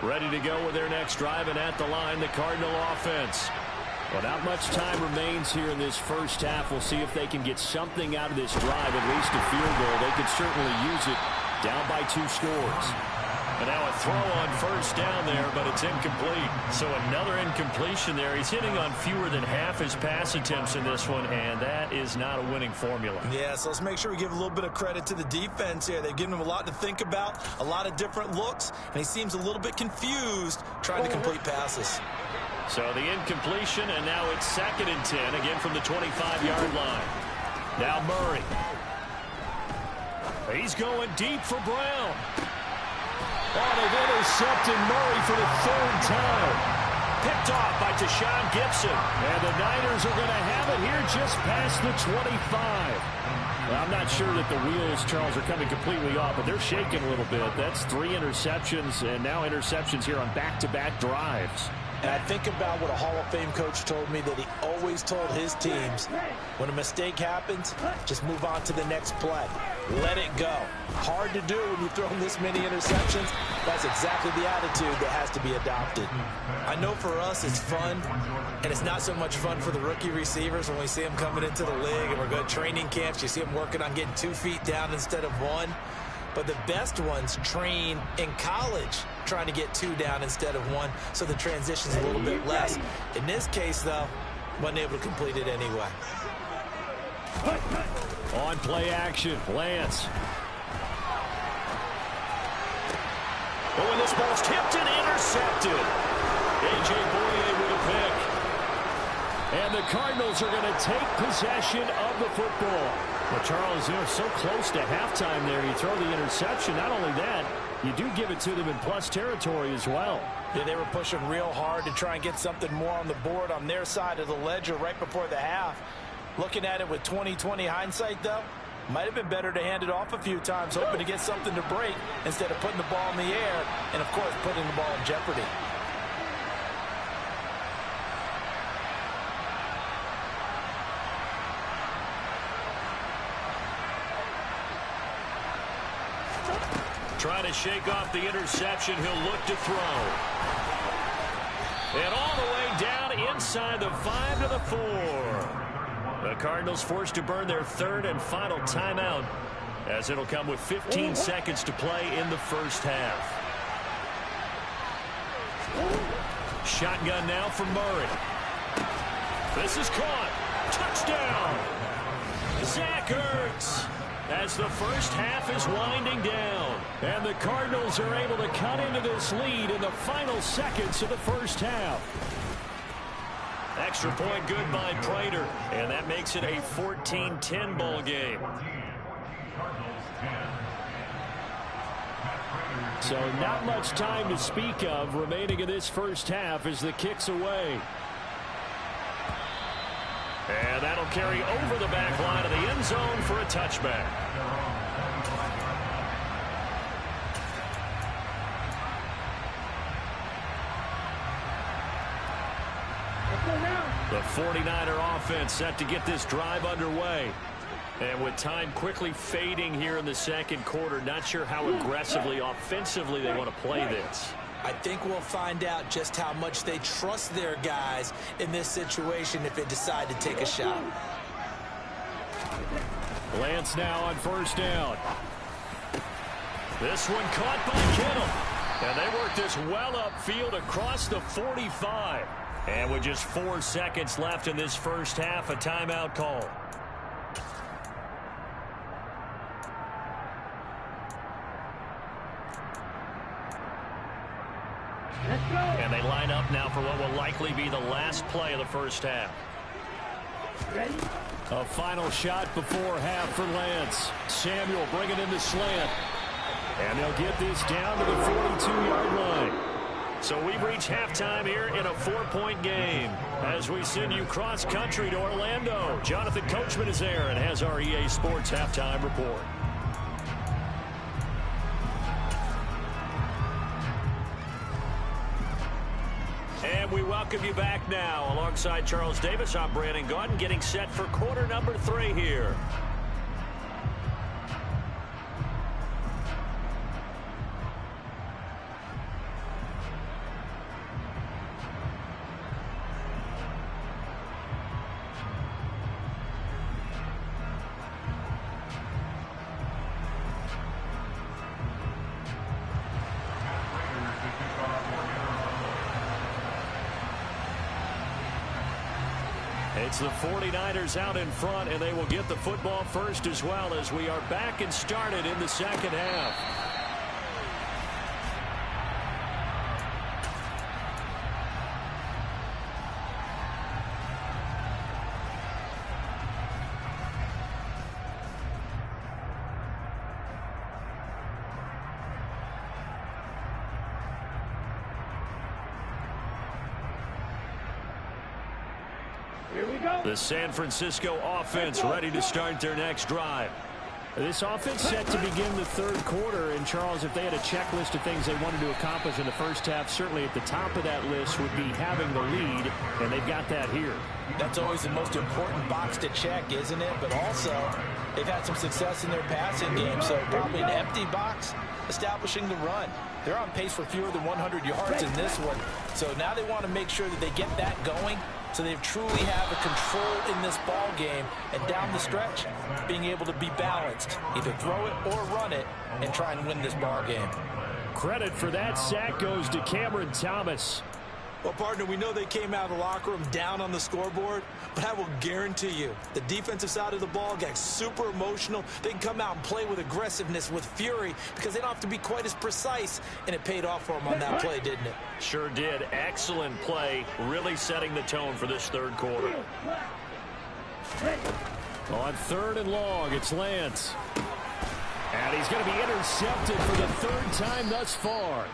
Ready to go with their next drive, and at the line, the Cardinal offense. Well, not much time remains here in this first half. We'll see if they can get something out of this drive, at least a field goal. They could certainly use it, down by 2 scores. And now a throw on first down there, but it's incomplete. So another incompletion there. He's hitting on fewer than half his pass attempts in this one, and that is not a winning formula. Yeah, so let's make sure we give a little bit of credit to the defense here. They've given him a lot to think about, a lot of different looks, and he seems a little bit confused trying to complete passes. So the incompletion, and now it's 2nd and 10, again from the 25-yard line. Now Murray. He's going deep for Brown. Oh, they've intercepted Murray for the 3rd time. Picked off by Tashawn Gibson. And the Niners are going to have it here just past the 25. Well, I'm not sure that the wheels, Charles, are coming completely off, but they're shaking a little bit. That's 3 interceptions, and now interceptions here on back-to-back drives. And I think about what a Hall of Fame coach told me, that he always told his teams, when a mistake happens, just move on to the next play. Let it go. Hard to do when you throw this many interceptions. That's exactly the attitude that has to be adopted. I know for us it's fun, and it's not so much fun for the rookie receivers when we see them coming into the league and we're going to training camps. You see them working on getting 2 feet down instead of 1. But the best ones train in college trying to get 2 down instead of 1, so the transition's a little bit less. In this case, though, wasn't able to complete it anyway. On play action, Lance. Oh, and this ball's tipped and intercepted. A.J. Boye with a pick. And the Cardinals are going to take possession of the football. Well, Charles, they're so close to halftime there. You throw the interception. Not only that, you do give it to them in plus territory as well. Yeah, they were pushing real hard to try and get something more on the board on their side of the ledger right before the half. Looking at it with 20/20 hindsight, though, might have been better to hand it off a few times, hoping to get something to break instead of putting the ball in the air and, of course, putting the ball in jeopardy. Trying to shake off the interception. He'll look to throw. And all the way down inside the 5 to the 4. The Cardinals forced to burn their 3rd and final timeout, as it'll come with 15 seconds to play in the first half. Shotgun now for Murray. This is caught. Touchdown. Zach Ertz. As the first half is winding down. And the Cardinals are able to cut into this lead in the final seconds of the first half. Extra point good by Prater. And that makes it a 14-10 ball game. So not much time to speak of remaining in this first half as the kick's away. And that'll carry over the back line of the end zone for a touchback. The 49er offense set to get this drive underway. And with time quickly fading here in the second quarter, not sure how aggressively, offensively they want to play this. I think we'll find out just how much they trust their guys in this situation if they decide to take a shot. Lance now on first down. This one caught by Kittle. And they work this well upfield across the 45. And with just 4 seconds left in this first half, a timeout call. And they line up now for what will likely be the last play of the first half. A final shot before half for Lance. Samuel bringing in the slant. And they'll get this down to the 42-yard line. So we've reached halftime here in a 4-point game. As we send you cross-country to Orlando, Jonathan Coachman is there and has our EA Sports halftime report. And we welcome you back now. Alongside Charles Davis, I'm Brandon Gaudin, getting set for quarter number 3 here. It's the 49ers out in front, and they will get the football first as well as we are back and started in the second half. The San Francisco offense ready to start their next drive. This offense set to begin the third quarter. And, Charles, if they had a checklist of things they wanted to accomplish in the first half, certainly at the top of that list would be having the lead, and they've got that here. That's always the most important box to check, isn't it? But also, they've had some success in their passing game, so probably an empty box establishing the run. They're on pace for fewer than 100 yards in this one, so now they want to make sure that they get that going so they truly have a control in this ball game, and down the stretch, being able to be balanced, either throw it or run it, and try and win this ball game. Credit for that sack goes to Cameron Thomas. Well, partner, we know they came out of the locker room down on the scoreboard, but I will guarantee you the defensive side of the ball got super emotional. They can come out and play with aggressiveness, with fury, because they don't have to be quite as precise, and it paid off for them on that play, didn't it? Sure did. Excellent play, really setting the tone for this third quarter. On third and long, it's Lance. And he's going to be intercepted for the third time thus far.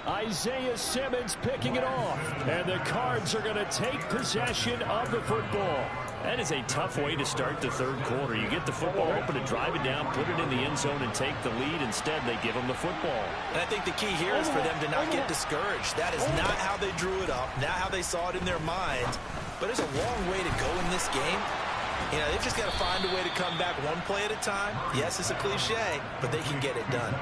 Isaiah Simmons picking it off, and the Cards are going to take possession of the football. That is a tough way to start the third quarter. You get the football open and drive it down, put it in the end zone, and take the lead. Instead, they give them the football. And I think the key here is for them to not get discouraged. That is not how they drew it up, not how they saw it in their minds. But there's a long way to go in this game. You know, they've just got to find a way to come back one play at a time. Yes, it's a cliche, but they can get it done.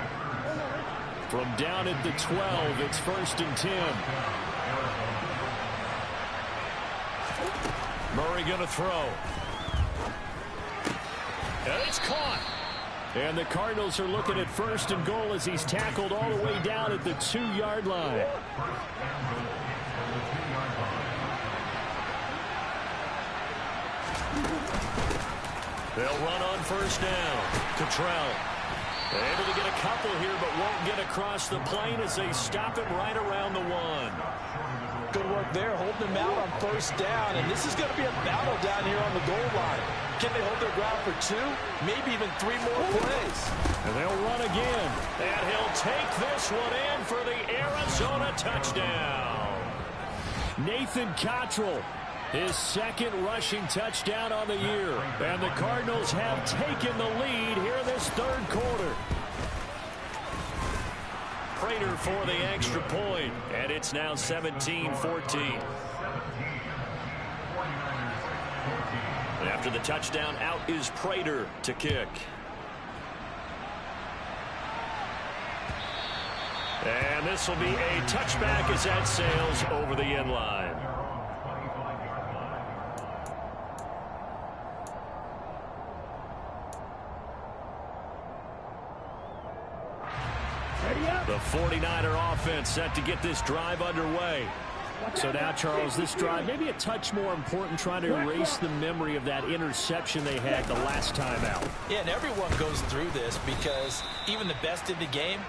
From down at the 12, it's 1st and 10. Murray going to throw. And it's caught. And the Cardinals are looking at 1st and goal as he's tackled all the way down at the 2-yard line. They'll run on 1st down. Cottrell. Able to get a couple here, but won't get across the plane as they stop him right around the 1. Good work there, holding him out on 1st down, and this is going to be a battle down here on the goal line. Can they hold their ground for 2, maybe even 3 more plays? And they'll run again, and he'll take this one in for the Arizona touchdown. Nathan Cottrell, his second rushing touchdown on the year. And the Cardinals have taken the lead here in this third quarter. Prater for the extra point, and it's now 17-14. After the touchdown, out is Prater to kick. And this will be a touchback as that sails over the end line. The 49er offense set to get this drive underway. So now, Charles, this drive maybe a touch more important, trying to erase the memory of that interception they had the last time out. Yeah, and everyone goes through this because even the best in the game,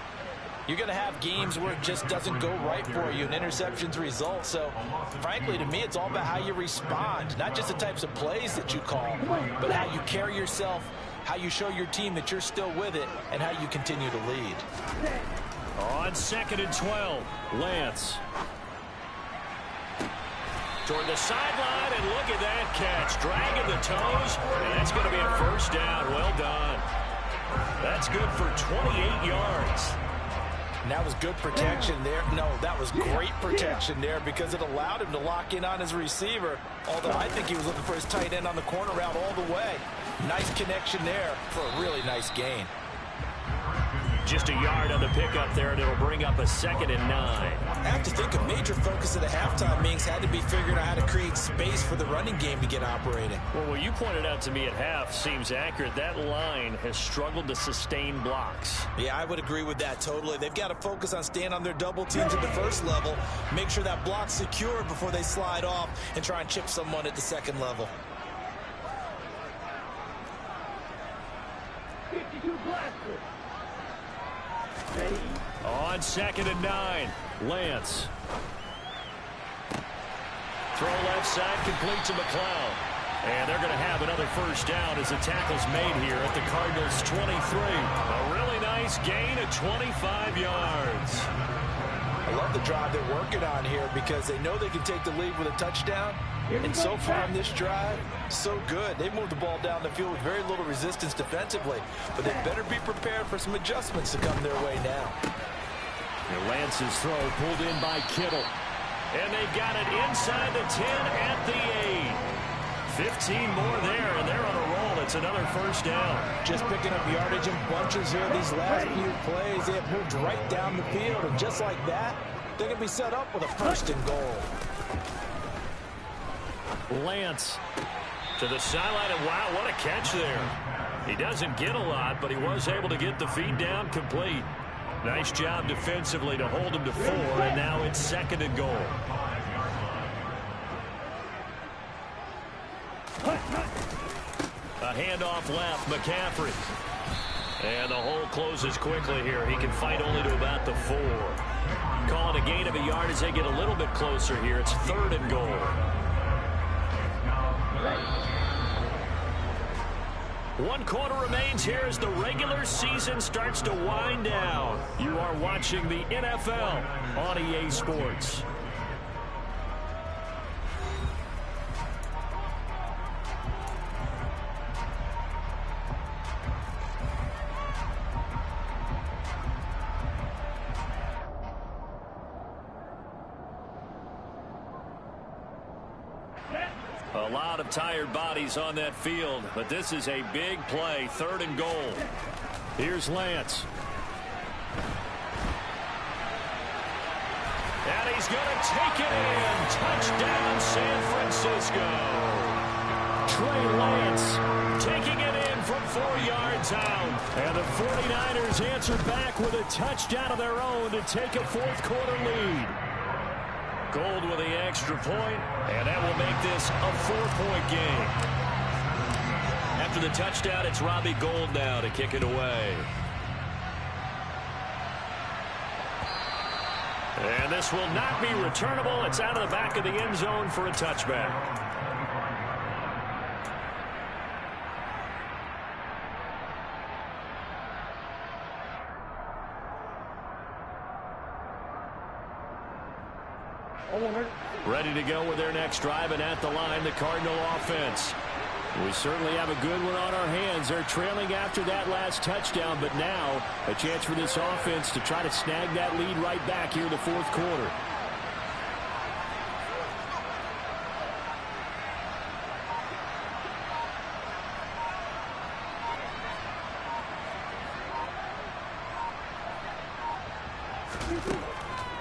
you're going to have games where it just doesn't go right for you and interceptions result. So, frankly, to me, it's all about how you respond, not just the types of plays that you call, but how you carry yourself, how you show your team that you're still with it, and how you continue to lead. On 2nd and 12, Lance. Toward the sideline, and look at that catch. Dragging the toes, and that's going to be a 1st down. Well done. That's good for 28 yards. And that was good protection there. No, that was great protection there because it allowed him to lock in on his receiver, although I think he was looking for his tight end on the corner route all the way. Nice connection there for a really nice gain. Just a yard on the pickup there, and it'll bring up a 2nd and 9. I have to think a major focus of the halftime meetings had to be figuring out how to create space for the running game to get operating. Well, what you pointed out to me at half seems accurate. That line has struggled to sustain blocks. Yeah, I would agree with that totally. They've got to focus on staying on their double teams at the first level, make sure that block's secure before they slide off and try and chip someone at the second level. 52 blaster. On 2nd and 9, Lance. Throw left side, complete to McLeod. And they're going to have another first down as the tackle's made here at the Cardinals' 23. A really nice gain of 25 yards. I love the drive they're working on here because they know they can take the lead with a touchdown. And so far in this drive, so good. They moved the ball down the field with very little resistance defensively. But they better be prepared for some adjustments to come their way now. And Lance's throw pulled in by Kittle. And they got it inside the 10 at the 8. 15 more there, and they're on a roll. It's another first down. Just picking up yardage in bunches here these last few plays. They have moved right down the field, and just like that, they're going to be set up with a 1st and goal. Lance to the sideline, and wow, what a catch there. He doesn't get a lot, but he was able to get the feed down complete. Nice job defensively to hold him to 4, and now it's 2nd and goal. A handoff left, McCaffrey. And the hole closes quickly here. He can fight only to about the 4. Calling a gain of a yard as they get a little bit closer here. It's 3rd and goal. 1 quarter remains here as the regular season starts to wind down. You are watching the NFL on EA Sports. A lot of tired bodies on that field, but this is a big play, 3rd and goal. Here's Lance. And he's going to take it in. Touchdown, San Francisco. Trey Lance taking it in from 4 yards out. And the 49ers answer back with a touchdown of their own to take a 4th quarter lead. Gold with the extra point, and that will make this a 4-point game. After the touchdown, it's Robbie Gould now to kick it away. And this will not be returnable. It's out of the back of the end zone for a touchback. Ready to go with their next drive, and at the line, the Cardinal offense. We certainly have a good one on our hands. They're trailing after that last touchdown, but now a chance for this offense to try to snag that lead right back here in the 4th quarter.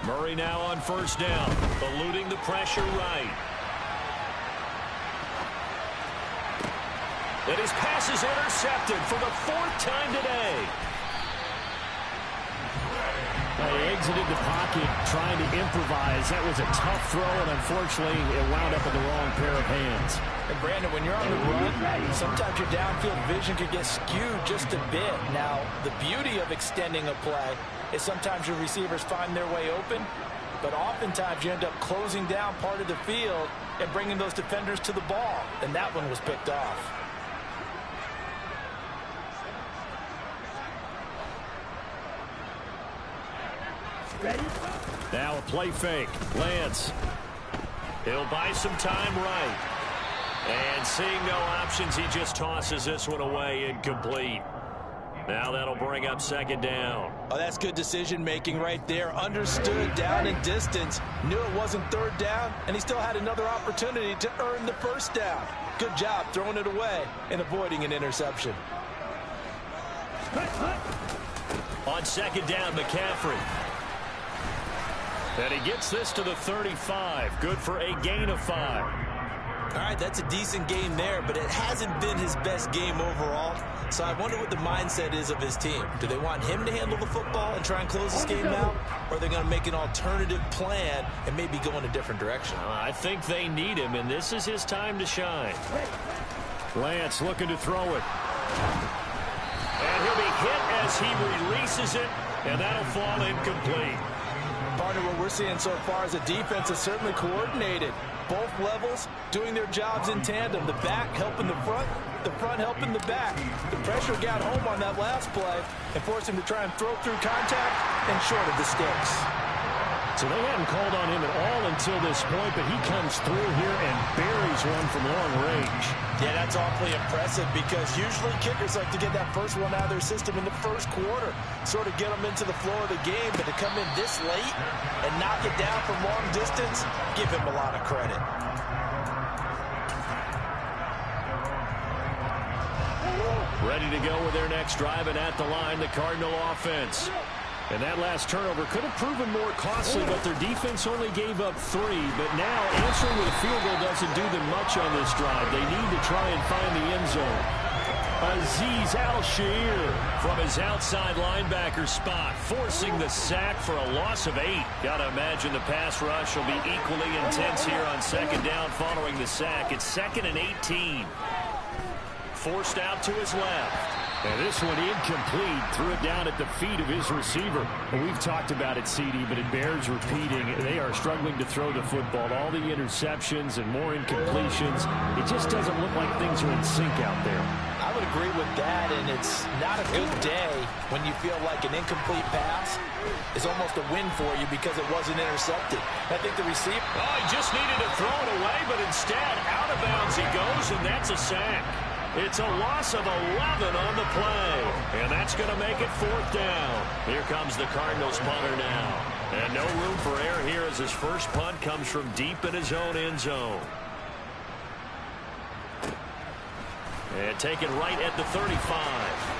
Murray now on 1st down, eluding the pressure right. And his pass is intercepted for the 4th time today. He exited the pocket trying to improvise. That was a tough throw, and unfortunately, it wound up in the wrong pair of hands. And Brandon, when you're on the run, sometimes your downfield vision can get skewed just a bit. Now, the beauty of extending a play is sometimes your receivers find their way open, but oftentimes you end up closing down part of the field and bringing those defenders to the ball, and that one was picked off. Now a play fake. Lance. He'll buy some time right. And seeing no options, he just tosses this one away, incomplete. Now that'll bring up 2nd down. Oh, that's good decision-making right there. Understood down and distance. Knew it wasn't 3rd down, and he still had another opportunity to earn the 1st down. Good job throwing it away and avoiding an interception. On On second down, McCaffrey. And he gets this to the 35. Good for a gain of 5. All right, that's a decent game there, but it hasn't been his best game overall. So I wonder what the mindset is of his team. Do they want him to handle the football and try and close this game out? Or are they going to make an alternative plan and maybe go in a different direction? I think they need him, and this is his time to shine. Lance looking to throw it. And he'll be hit as he releases it, and that'll fall incomplete. Partner, what we're seeing so far is the defense is certainly coordinated. Both levels doing their jobs in tandem. The back helping the front helping the back. The pressure got home on that last play and forced him to try and throw through contact and short of the sticks. So they hadn't called on him at all until this point, but he comes through here and buries one from long range. Yeah, that's awfully impressive because usually kickers like to get that first one out of their system in the first quarter, sort of get them into the flow of the game, but to come in this late and knock it down from long distance, give him a lot of credit. Ready to go with their next drive, and at the line, the Cardinal offense. And that last turnover could have proven more costly, but their defense only gave up 3. But now answering with a field goal doesn't do them much on this drive. They need to try and find the end zone. Azeez Al-Shaair from his outside linebacker spot, forcing the sack for a loss of 8. Got to imagine the pass rush will be equally intense here on second down following the sack. It's 2nd and 18. Forced out to his left. And this one incomplete. Threw it down at the feet of his receiver. Well, we've talked about it, CD, but it bears repeating. They are struggling to throw the football. All the interceptions and more incompletions. It just doesn't look like things are in sync out there. I would agree with that, and it's not a good day when you feel like an incomplete pass is almost a win for you because it wasn't intercepted. I think the receiver... Oh, he just needed to throw it away, but instead, out of bounds he goes, and that's a sack. It's a loss of 11 on the play, and that's going to make it 4th down. Here comes the Cardinals punter now. And no room for error here as his first punt comes from deep in his own end zone. And taken right at the 35.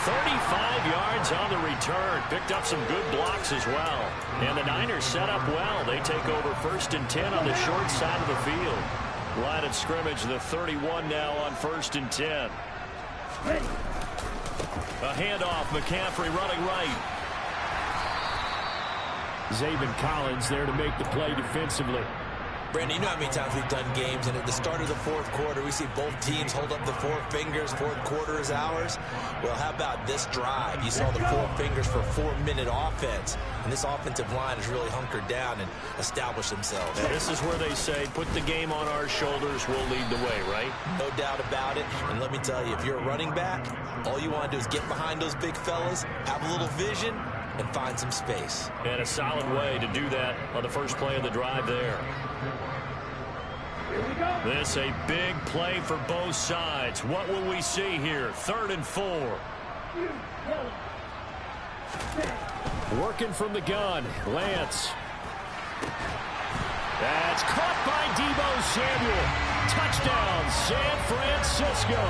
35 yards on the return. Picked up some good blocks as well. And the Niners set up well. They take over 1st and 10 on the short side of the field. Line of scrimmage, the 31 now on 1st and 10. A handoff, McCaffrey running right. Zaven Collins there to make the play defensively. Brandon, you know how many times we've done games, and at the start of the 4th quarter, we see both teams hold up the 4 fingers. 4th quarter is ours. Well, how about this drive? You saw the 4 fingers for 4-minute offense, and this offensive line has really hunkered down and established themselves. And this is where they say, put the game on our shoulders, we'll lead the way, right? No doubt about it. And let me tell you, if you're a running back, all you want to do is get behind those big fellas, have a little vision, and find some space. And a solid way to do that on the first play of the drive there. This a big play for both sides. What will we see here? 3rd and 4. Working from the gun. Lance. That's caught by Deebo Samuel. Touchdown, San Francisco.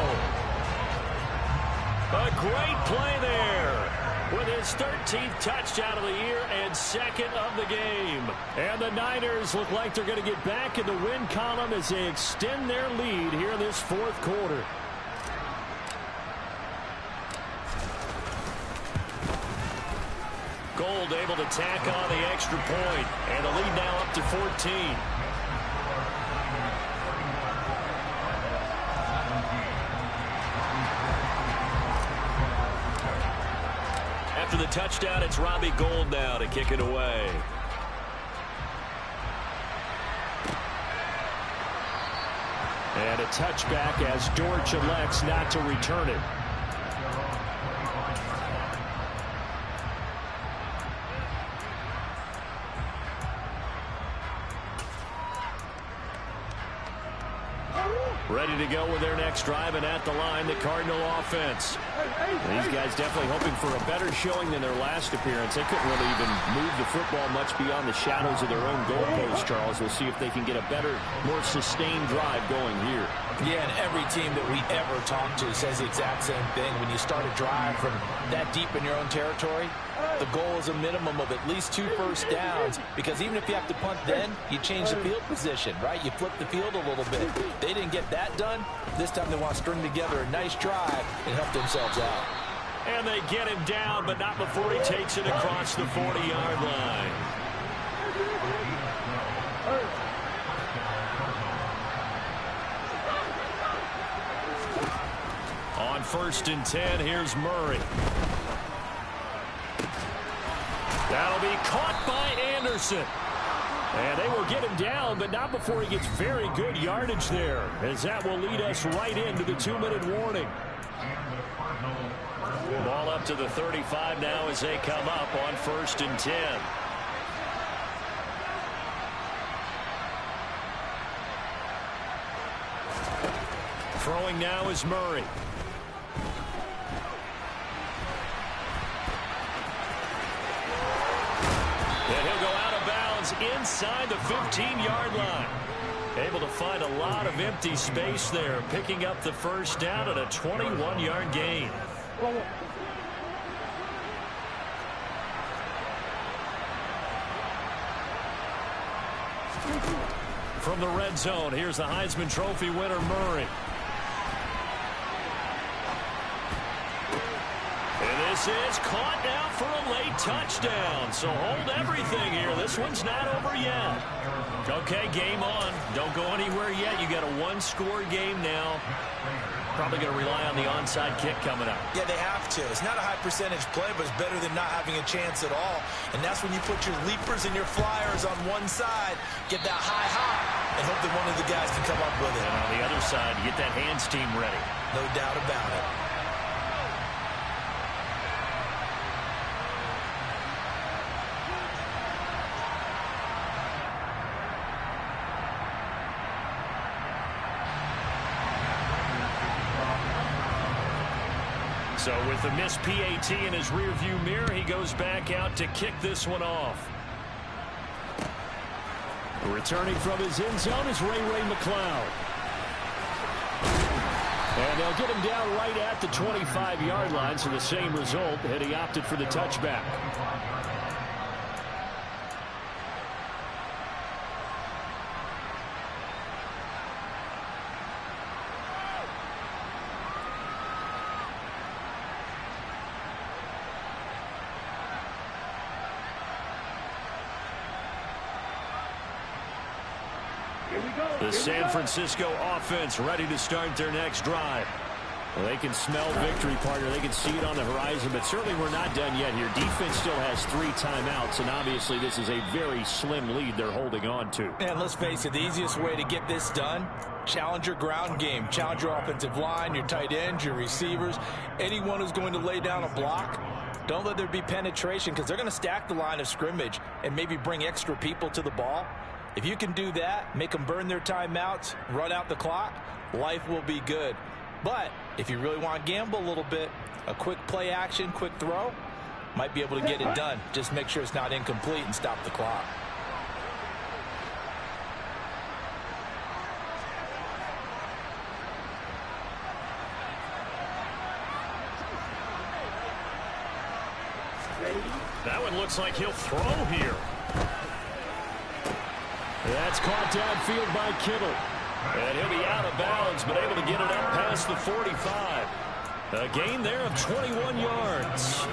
A great play there with his 13th touchdown of the year and 2nd of the game. And the Niners look like they're going to get back in the win column as they extend their lead here in this 4th quarter. Gold able to tack on the extra point, and the lead now up to 14. After the touchdown, it's Robbie Gould now to kick it away. And a touchback as Dortch elects not to return it. ready to go with their next drive, and at the line, the Cardinal offense. These guys definitely hoping for a better showing than their last appearance. They couldn't really even move the football much beyond the shadows of their own goalpost, Charles. We'll see if they can get a better, more sustained drive going here. Yeah, and every team that we ever talk to says the exact same thing. When you start a drive from that deep in your own territory, the goal is a minimum of at least 2 first downs, because even if you have to punt then, you change the field position, right? You flip the field a little bit. They didn't get that done. This time they want to string together a nice drive and help themselves out. And they get him down, but not before he takes it across the 40-yard line. On 1st and 10, here's Murray. That'll be caught by Anderson. And they will get him down, but not before he gets very good yardage there, as that will lead us right into the 2-minute warning. Ball up to the 35 now as they come up on 1st and 10. Throwing now is Murray. And he'll go out of bounds inside the 15-yard line. Able to find a lot of empty space there, picking up the first down at a 21-yard gain. From the red zone, here's the Heisman Trophy winner, Murray. And this is caught now for a late touchdown. So hold everything here. This one's not over yet. Okay, game on. Don't go anywhere yet. You got a 1-score game now. Probably going to rely on the onside kick coming up. Yeah, they have to. It's not a high percentage play, but it's better than not having a chance at all. And that's when you put your leapers and your flyers on one side, get that high hop, and hope that one of the guys can come up with it. And on the other side, get that hands team ready. No doubt about it. So with the missed PAT in his rearview mirror, he goes back out to kick this one off. Returning from his end zone is Ray McLeod. And they'll get him down right at the 25-yard line, so the same result, and he opted for the touchback. The San Francisco offense ready to start their next drive. Well, they can smell victory, partner. They can see it on the horizon, but certainly we're not done yet here. Defense still has 3 timeouts, and obviously this is a very slim lead they're holding on to. And let's face it, the easiest way to get this done, challenge your ground game. Challenge your offensive line, your tight ends, your receivers, anyone who's going to lay down a block. Don't let there be penetration, because they're going to stack the line of scrimmage and maybe bring extra people to the ball. If you can do that, make them burn their timeouts, run out the clock, life will be good. But if you really want to gamble a little bit, a quick play action, quick throw, might be able to get it done. Just make sure it's not incomplete and stop the clock. That one looks like he'll throw here. That's caught downfield by Kittle. And he'll be out of bounds, but able to get it up past the 45. A gain there of 21 yards.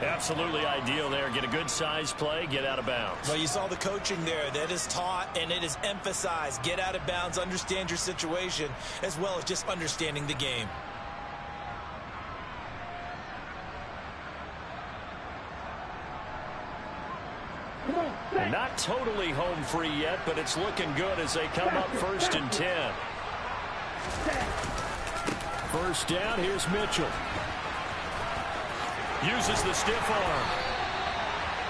Absolutely ideal there. Get a good size play, get out of bounds. Well, you saw the coaching there. That is taught and it is emphasized. Get out of bounds, understand your situation, as well as just understanding the game. Not totally home free yet, but it's looking good as they come up 1st and 10. First down, here's Mitchell. Uses the stiff arm.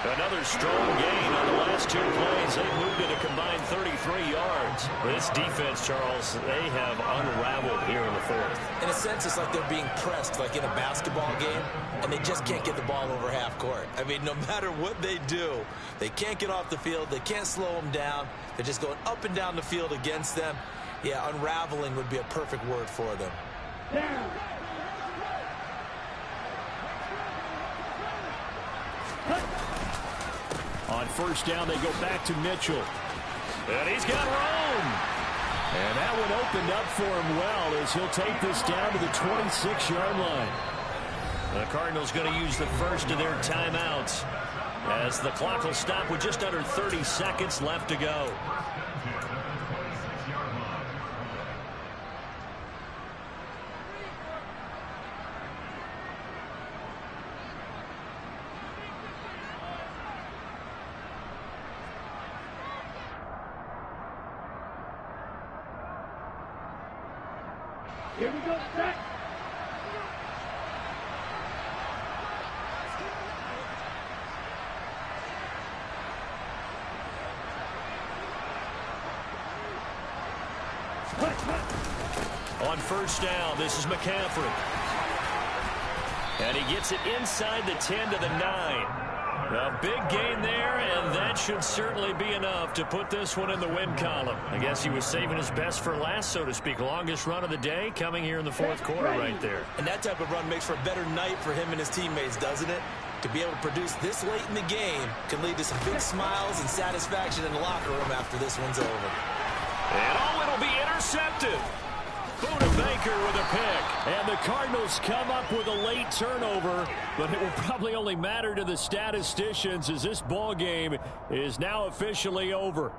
Another strong gain on the last 2 plays. They moved it a combined 33 yards. This defense, Charles, they have unraveled here in the 4th. In a sense, it's like they're being pressed like in a basketball game, and they just can't get the ball over half court. I mean, no matter what they do, they can't get off the field. They can't slow them down. They're just going up and down the field against them. Yeah, unraveling would be a perfect word for them. On first down, they go back to Mitchell. And he's got room. And that one opened up for him well as he'll take this down to the 26-yard line. The Cardinals going to use the first of their timeouts as the clock will stop with just under 30 seconds left to go. Here we go, set. On first down, this is McCaffrey. And he gets it inside the 10 to the 9. A big gain there, and that should certainly be enough to put this one in the win column. I guess he was saving his best for last, so to speak. Longest run of the day coming here in the 4th quarter right there. And that type of run makes for a better night for him and his teammates, doesn't it? To be able to produce this late in the game can lead to some big smiles and satisfaction in the locker room after this one's over. And oh, it'll be intercepted. Buda Baker with a pick. And the Cardinals come up with a late turnover, but it will probably only matter to the statisticians as this ball game is now officially over.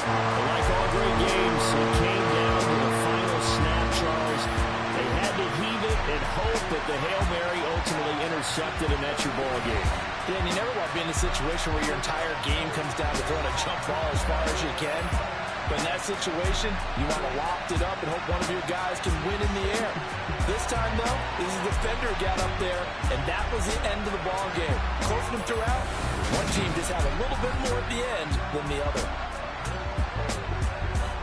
Like all great games, it came down to the final snap, Charles. They had to heave it and hope that the Hail Mary ultimately intercepted, and that's your ball game. Yeah, and you never want to be in a situation where your entire game comes down to throwing a jump ball as far as you can. But in that situation, you want to loft it up and hope one of your guys can win in the air. This time, though, this defender got up there, and that was the end of the ball game. Close them throughout. One team just had a little bit more at the end than the other.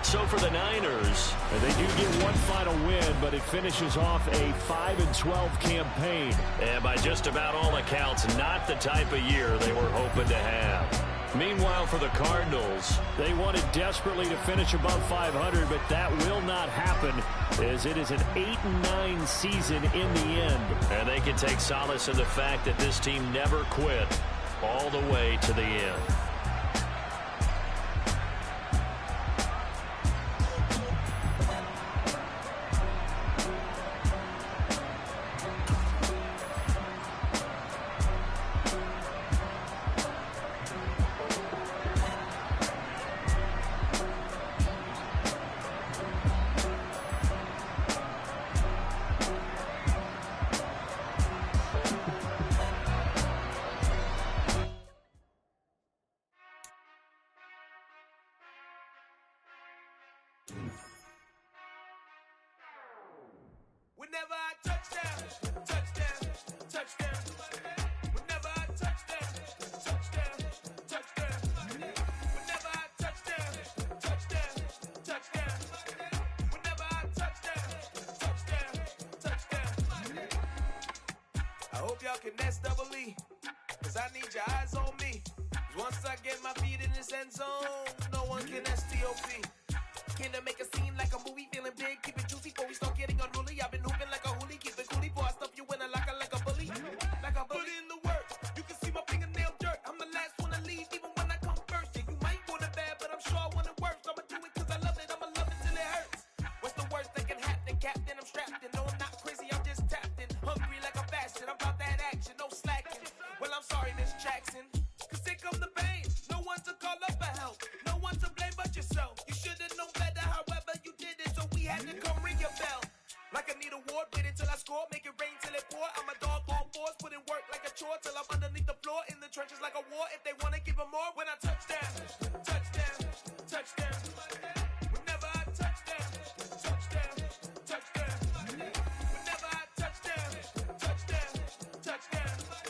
So for the Niners, they do get one final win, but it finishes off a 5-12 campaign. And by just about all accounts, not the type of year they were hoping to have. Meanwhile, for the Cardinals, they wanted desperately to finish above 500, but that will not happen as it is an 8-9 season in the end. And they can take solace in the fact that this team never quit all the way to the end. Whenever I touchdown, touchdown, touchdown. Whenever I touchdown, touchdown, touchdown. Whenever I touchdown, touchdown, touchdown. Whenever I touchdown, touchdown, touchdown. I hope y'all can nest double E, cause I need your eyes on me. Cause once I get my feet in this end zone, no one can STOP. Can I make a scene like a movie, feeling big, keep it juicy before we start getting unruly. I've been hooping like a hoolie, keep it coolie before I stuff you in a locker like a bully. Like a bully. Put in the work, you can see my fingernail dirt. I'm the last one to leave, even when I come first. Yeah, you might want it bad, but I'm sure I want it worse. I'ma do it cause I love it, I'ma love it till it hurts. What's the worst that can happen, Captain? I'm strapped in, no I'm not crazy, I'm just tapped in. Hungry like a fashion, I'm about that action, no slacking. Well, I'm sorry, Miss Jackson, cause here come the pain. No one to call up for help, no one to blame but yourself. You should've known better, however you did it, so we had to come ring your bell. Like I need a award, wait until I score, make it rain till it pour. I'm a dog on force, put in work like a chore till I'm underneath the floor, in the trenches like a war. If they wanna give them more, when I touchdown, touchdown, touchdown. Whenever I touchdown, touchdown, touchdown. Whenever I touchdown, touchdown, touchdown.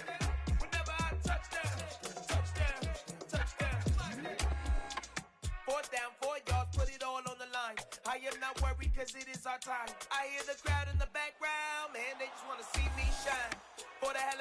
start time. I hear the crowd in the background, man, they just want to see me shine. For the hell of